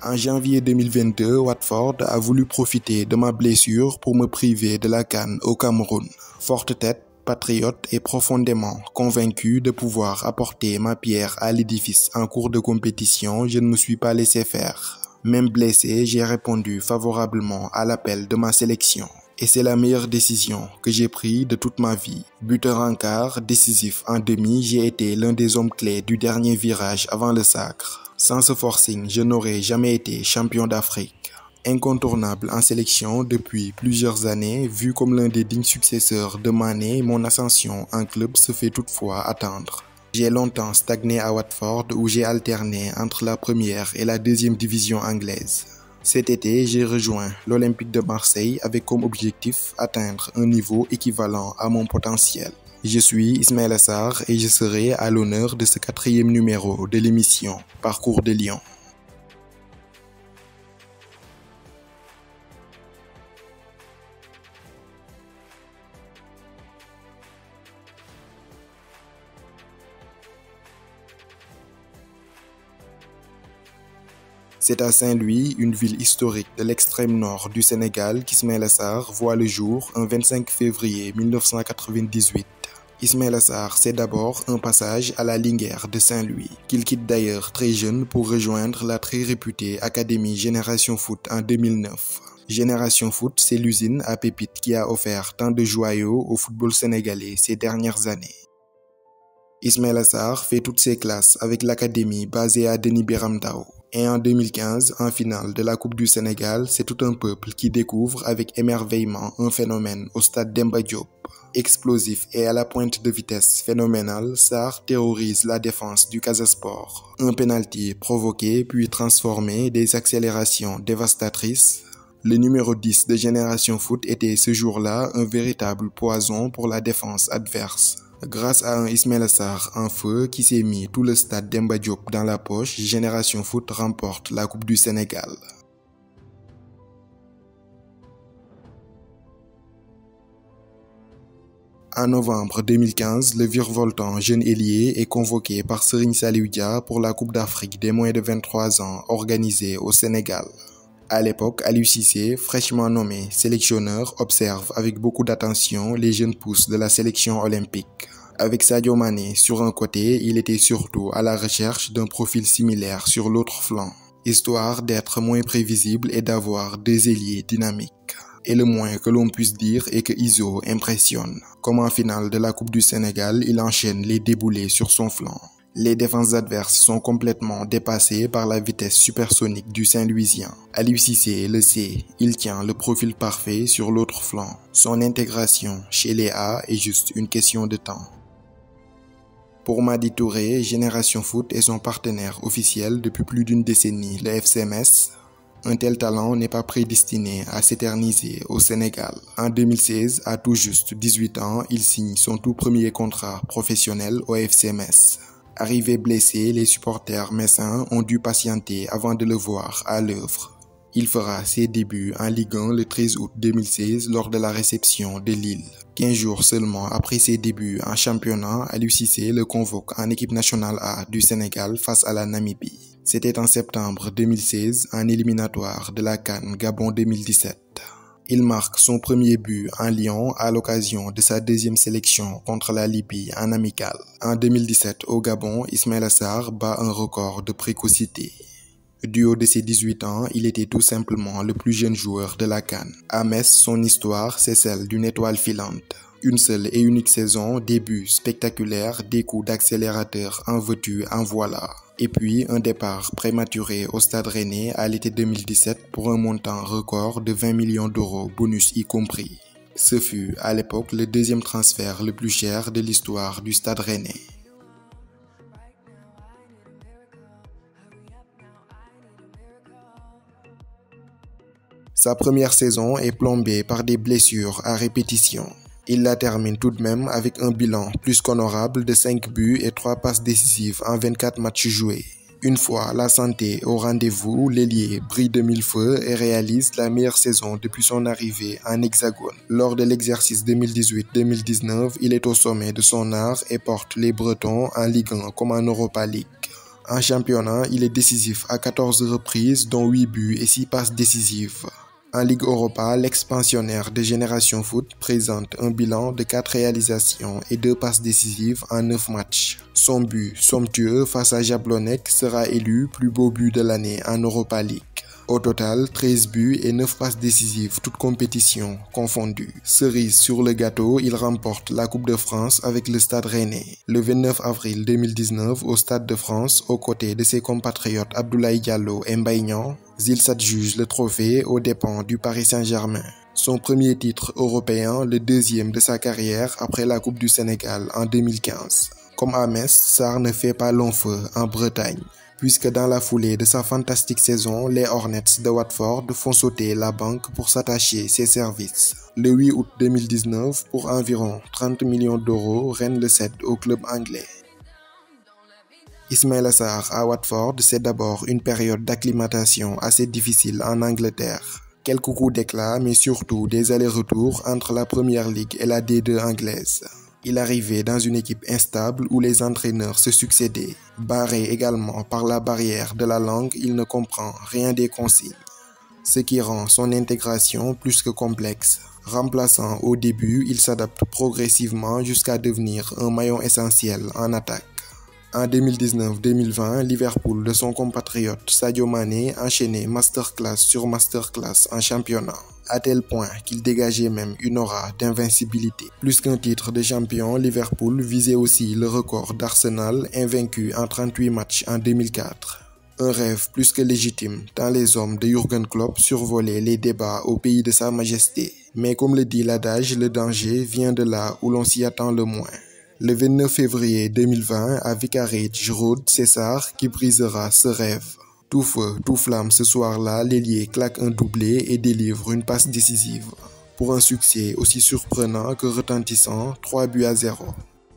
En janvier 2022, Watford a voulu profiter de ma blessure pour me priver de la CAN au Cameroun. Forte tête, patriote et profondément convaincu de pouvoir apporter ma pierre à l'édifice en cours de compétition, je ne me suis pas laissé faire. Même blessé, j'ai répondu favorablement à l'appel de ma sélection. Et c'est la meilleure décision que j'ai prise de toute ma vie. Buteur en quart, décisif en demi, j'ai été l'un des hommes clés du dernier virage avant le sacre. Sans ce forcing, je n'aurais jamais été champion d'Afrique. Incontournable en sélection depuis plusieurs années, vu comme l'un des dignes successeurs de Mané, mon ascension en club se fait toutefois attendre. J'ai longtemps stagné à Watford où j'ai alterné entre la première et la deuxième division anglaise. Cet été, j'ai rejoint l'Olympique de Marseille avec comme objectif atteindre un niveau équivalent à mon potentiel. Je suis Ismaïla Sarr et je serai à l'honneur de ce 4e numéro de l'émission Parcours de Lion. C'est à Saint-Louis, une ville historique de l'extrême nord du Sénégal, qu'Ismaïla Sarr voit le jour un 25 février 1998. Ismaïla Sarr, c'est d'abord un passage à la Linguère de Saint-Louis, qu'il quitte d'ailleurs très jeune pour rejoindre la très réputée Académie Génération Foot en 2009. Génération Foot, c'est l'usine à pépites qui a offert tant de joyaux au football sénégalais ces dernières années. Ismaïla Sarr fait toutes ses classes avec l'académie basée à Denis Biram Ndao. Et en 2015, en finale de la Coupe du Sénégal, c'est tout un peuple qui découvre avec émerveillement un phénomène au stade Demba Diop. Explosif et à la pointe de vitesse phénoménale, Sarr terrorise la défense du Casa Sport. Un penalty provoqué puis transformé, des accélérations dévastatrices. Le numéro 10 de Génération Foot était ce jour-là un véritable poison pour la défense adverse. Grâce à un Ismaïla Sarr en feu qui s'est mis tout le stade Demba Diop dans la poche, Génération Foot remporte la Coupe du Sénégal. En novembre 2015, le virevoltant jeune ailier est convoqué par Serigne Saliou Dia pour la Coupe d'Afrique des moins de 23 ans organisée au Sénégal. À l'époque, Aliou Cissé, fraîchement nommé sélectionneur, observe avec beaucoup d'attention les jeunes pousses de la sélection olympique. Avec Sadio Mané sur un côté, il était surtout à la recherche d'un profil similaire sur l'autre flanc, histoire d'être moins prévisible et d'avoir deux ailiers dynamiques. Et le moins que l'on puisse dire est que Iso impressionne. Comme en finale de la Coupe du Sénégal, il enchaîne les déboulés sur son flanc. Les défenses adverses sont complètement dépassées par la vitesse supersonique du Saint-Louisien. Aliou Cissé le sait, il tient le profil parfait sur l'autre flanc. Son intégration chez les A est juste une question de temps. Pour Madi Touré, Génération Foot est son partenaire officiel depuis plus d'une décennie, le FC Metz. Un tel talent n'est pas prédestiné à s'éterniser au Sénégal. En 2016, à tout juste 18 ans, il signe son tout premier contrat professionnel au FC Metz. Arrivé blessé, les supporters messins ont dû patienter avant de le voir à l'œuvre. Il fera ses débuts en Ligue 1 le 13 août 2016 lors de la réception de Lille. 15 jours seulement après ses débuts en championnat, Aliou Cissé le convoque en équipe nationale A du Sénégal face à la Namibie. C'était en septembre 2016, en éliminatoire de la CAN Gabon 2017. Il marque son premier but en Lyon à l'occasion de sa deuxième sélection contre la Libye en amical. En 2017, au Gabon, Ismaïla Sarr bat un record de précocité. Du haut de ses 18 ans, il était tout simplement le plus jeune joueur de la CAN. À Metz, son histoire, c'est celle d'une étoile filante. Une seule et unique saison, des buts spectaculaires, des coups d'accélérateur en veux-tu, en voilà. Et puis un départ prématuré au Stade Rennais à l'été 2017 pour un montant record de 20 millions d'euros, bonus y compris. Ce fut à l'époque le deuxième transfert le plus cher de l'histoire du Stade Rennais. Sa première saison est plombée par des blessures à répétition. Il la termine tout de même avec un bilan plus qu'honorable de 5 buts et 3 passes décisives en 24 matchs joués. Une fois la santé au rendez-vous, l'ailier brille de mille feux et réalise la meilleure saison depuis son arrivée en Hexagone. Lors de l'exercice 2018-2019, il est au sommet de son art et porte les Bretons en Ligue 1 comme en Europa League. En championnat, il est décisif à 14 reprises, dont 8 buts et 6 passes décisives. En Ligue Europa, l'expansionnaire de Génération Foot présente un bilan de 4 réalisations et 2 passes décisives en 9 matchs. Son but somptueux face à Jablonec sera élu plus beau but de l'année en Europa League. Au total, 13 buts et 9 passes décisives, toutes compétitions confondues. Cerise sur le gâteau, il remporte la Coupe de France avec le Stade Rennais le 29 avril 2019 au Stade de France aux côtés de ses compatriotes Abdoulaye Diallo et Mbaye Niang. Il s'adjuge le trophée aux dépens du Paris Saint-Germain. Son premier titre européen, le deuxième de sa carrière après la Coupe du Sénégal en 2015. Comme à Metz, Sarr ne fait pas long feu en Bretagne, puisque dans la foulée de sa fantastique saison, les Hornets de Watford font sauter la banque pour s'attacher ses services. Le 8 août 2019, pour environ 30 millions d'euros, Rennes le cède au club anglais. Ismaïla Sarr à Watford, c'est d'abord une période d'acclimatation assez difficile en Angleterre. Quelques coups d'éclat, mais surtout des allers-retours entre la Première Ligue et la D2 anglaise. Il arrivait dans une équipe instable où les entraîneurs se succédaient. Barré également par la barrière de la langue, il ne comprend rien des consignes, ce qui rend son intégration plus que complexe. Remplaçant au début, il s'adapte progressivement jusqu'à devenir un maillon essentiel en attaque. En 2019-2020, Liverpool de son compatriote Sadio Mané enchaînait masterclass sur masterclass en championnat, à tel point qu'il dégageait même une aura d'invincibilité. Plus qu'un titre de champion, Liverpool visait aussi le record d'Arsenal, invaincu en 38 matchs en 2004. Un rêve plus que légitime, tant les hommes de Jürgen Klopp survolaient les débats au pays de sa majesté. Mais comme le dit l'adage, le danger vient de là où l'on s'y attend le moins. Le 29 février 2020, à Vicarage Road, c'est Sarr qui brisera ce rêve. Tout feu, tout flamme ce soir-là, l'ailier claque un doublé et délivre une passe décisive. Pour un succès aussi surprenant que retentissant, 3 buts à 0.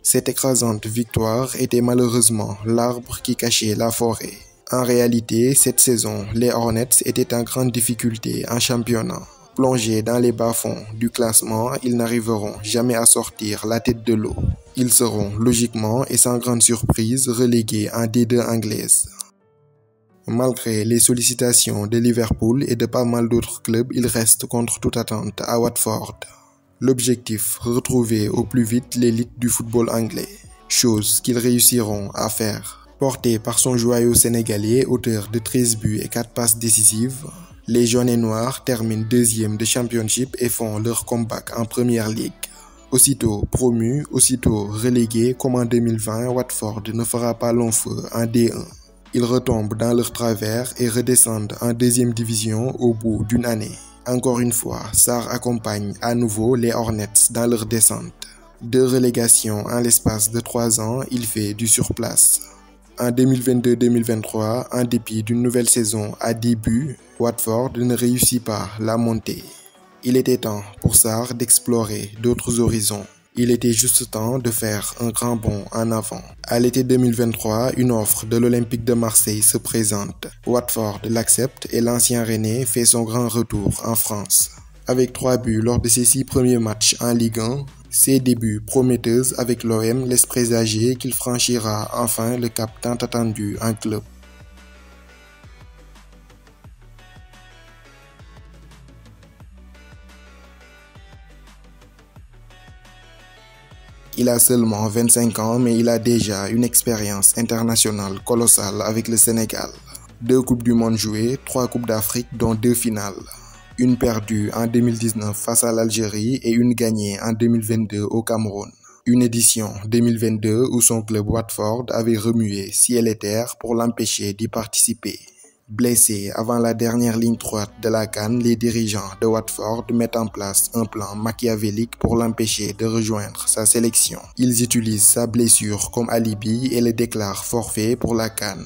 Cette écrasante victoire était malheureusement l'arbre qui cachait la forêt. En réalité, cette saison, les Hornets étaient en grande difficulté en championnat. Plongés dans les bas-fonds du classement, ils n'arriveront jamais à sortir la tête de l'eau. Ils seront logiquement et sans grande surprise relégués en D2 anglaise. Malgré les sollicitations de Liverpool et de pas mal d'autres clubs, ils restent contre toute attente à Watford. L'objectif, retrouver au plus vite l'élite du football anglais, chose qu'ils réussiront à faire. Porté par son joyau sénégalais, auteur de 13 buts et 4 passes décisives, les jaunes et noirs terminent deuxième de Championship et font leur comeback en Première Ligue. Aussitôt promus, aussitôt relégués, comme en 2020, Watford ne fera pas long feu en D1. Ils retombent dans leur travers et redescendent en deuxième division au bout d'une année. Encore une fois, Sarr accompagne à nouveau les Hornets dans leur descente. 2 relégations en l'espace de 3 ans, il fait du surplace. En 2022-2023, en dépit d'une nouvelle saison à 10 buts, Watford ne réussit pas la montée. Il était temps pour Sarr d'explorer d'autres horizons. Il était juste temps de faire un grand bond en avant. À l'été 2023, une offre de l'Olympique de Marseille se présente. Watford l'accepte et l'ancien Rennais fait son grand retour en France. Avec 3 buts lors de ses 6 premiers matchs en Ligue 1, ses débuts prometteux avec l'OM laissent présager qu'il franchira enfin le cap tant attendu en club. Il a seulement 25 ans, mais il a déjà une expérience internationale colossale avec le Sénégal. 2 Coupes du Monde jouées, 3 Coupes d'Afrique dont 2 finales. Une perdue en 2019 face à l'Algérie et une gagnée en 2022 au Cameroun. Une édition 2022 où son club Watford avait remué ciel et terre pour l'empêcher d'y participer. Blessés avant la dernière ligne droite de la CAN, les dirigeants de Watford mettent en place un plan machiavélique pour l'empêcher de rejoindre sa sélection. Ils utilisent sa blessure comme alibi et le déclarent forfait pour la CAN.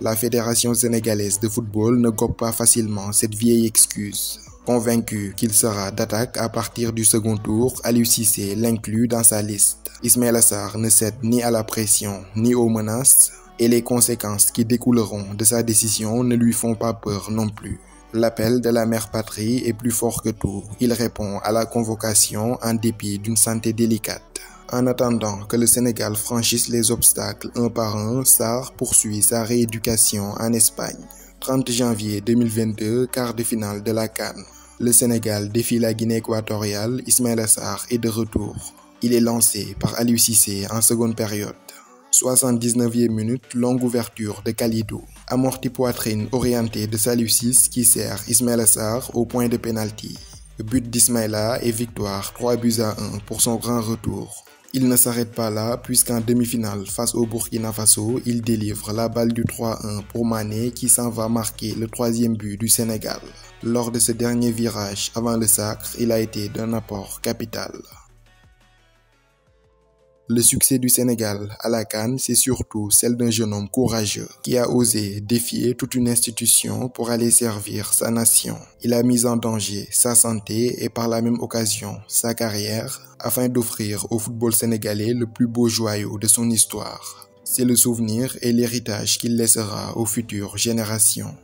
La Fédération sénégalaise de football ne gobe pas facilement cette vieille excuse. Convaincu qu'il sera d'attaque à partir du second tour, Aliou Cissé l'inclut dans sa liste. Ismaïla Sarr ne cède ni à la pression ni aux menaces, et les conséquences qui découleront de sa décision ne lui font pas peur non plus. L'appel de la mère patrie est plus fort que tout. Il répond à la convocation en dépit d'une santé délicate. En attendant que le Sénégal franchisse les obstacles un par un, Sarr poursuit sa rééducation en Espagne. 30 janvier 2022, quart de finale de la CAN. Le Sénégal défie la Guinée équatoriale, Ismaïla Sarr est de retour. Il est lancé par Aliou Cissé en seconde période. 79e minute, longue ouverture de Kalidou. Amorti poitrine orientée de Saliou Ciss qui sert Ismaïla Sarr au point de pénalty. But d'Ismaïla et victoire 3-1 pour son grand retour. Il ne s'arrête pas là puisqu'en demi-finale face au Burkina Faso, il délivre la balle du 3-1 pour Mané qui s'en va marquer le 3e but du Sénégal. Lors de ce dernier virage avant le sacre, il a été d'un apport capital. Le succès du Sénégal à la CAN, c'est surtout celle d'un jeune homme courageux qui a osé défier toute une institution pour aller servir sa nation. Il a mis en danger sa santé et par la même occasion sa carrière afin d'offrir au football sénégalais le plus beau joyau de son histoire. C'est le souvenir et l'héritage qu'il laissera aux futures générations.